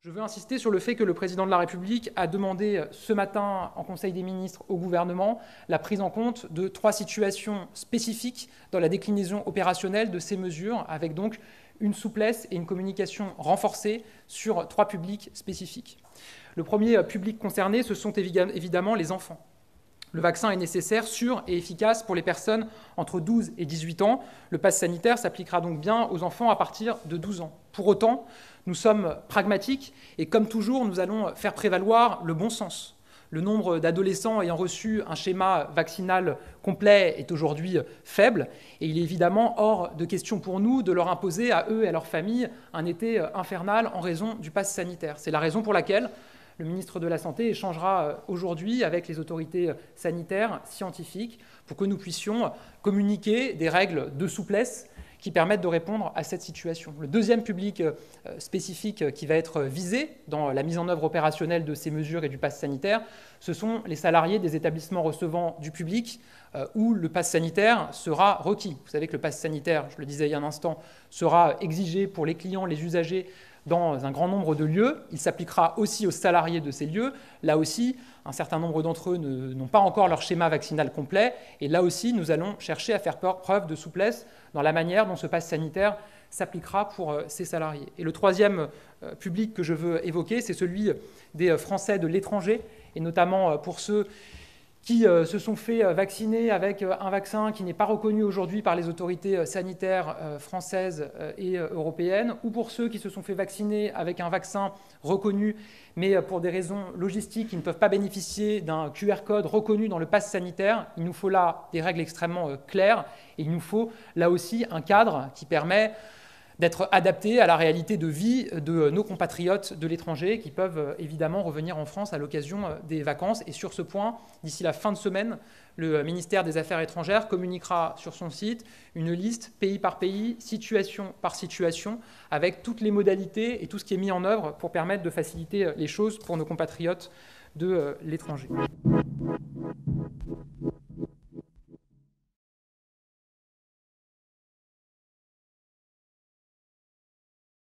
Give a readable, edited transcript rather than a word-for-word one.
Je veux insister sur le fait que le président de la République a demandé ce matin en Conseil des ministres au gouvernement la prise en compte de 3 situations spécifiques dans la déclinaison opérationnelle de ces mesures, avec donc une souplesse et une communication renforcée sur 3 publics spécifiques. Le premier public concerné, ce sont évidemment les enfants. Le vaccin est nécessaire, sûr et efficace pour les personnes entre 12 et 18 ans. Le pass sanitaire s'appliquera donc bien aux enfants à partir de 12 ans. Pour autant, nous sommes pragmatiques et comme toujours, nous allons faire prévaloir le bon sens. Le nombre d'adolescents ayant reçu un schéma vaccinal complet est aujourd'hui faible et il est évidemment hors de question pour nous de leur imposer à eux et à leurs familles un été infernal en raison du pass sanitaire. C'est la raison pour laquelle le ministre de la Santé échangera aujourd'hui avec les autorités sanitaires, scientifiques, pour que nous puissions communiquer des règles de souplesse qui permettent de répondre à cette situation. Le deuxième public spécifique qui va être visé dans la mise en œuvre opérationnelle de ces mesures et du pass sanitaire, ce sont les salariés des établissements recevant du public où le pass sanitaire sera requis. Vous savez que le pass sanitaire, je le disais il y a un instant, sera exigé pour les clients, les usagers, dans un grand nombre de lieux. Il s'appliquera aussi aux salariés de ces lieux. Là aussi, un certain nombre d'entre eux n'ont pas encore leur schéma vaccinal complet. Et là aussi, nous allons chercher à faire preuve de souplesse dans la manière dont ce pass sanitaire s'appliquera pour ces salariés. Et le troisième public que je veux évoquer, c'est celui des Français de l'étranger, et notamment pour ceux qui se sont fait vacciner avec un vaccin qui n'est pas reconnu aujourd'hui par les autorités sanitaires françaises et européennes, ou pour ceux qui se sont fait vacciner avec un vaccin reconnu, mais pour des raisons logistiques, qui ne peuvent pas bénéficier d'un QR code reconnu dans le pass sanitaire. Il nous faut là des règles extrêmement claires, et il nous faut là aussi un cadre qui permet d'être adapté à la réalité de vie de nos compatriotes de l'étranger qui peuvent évidemment revenir en France à l'occasion des vacances. Et sur ce point, d'ici la fin de semaine, le ministère des Affaires étrangères communiquera sur son site une liste pays par pays, situation par situation, avec toutes les modalités et tout ce qui est mis en œuvre pour permettre de faciliter les choses pour nos compatriotes de l'étranger.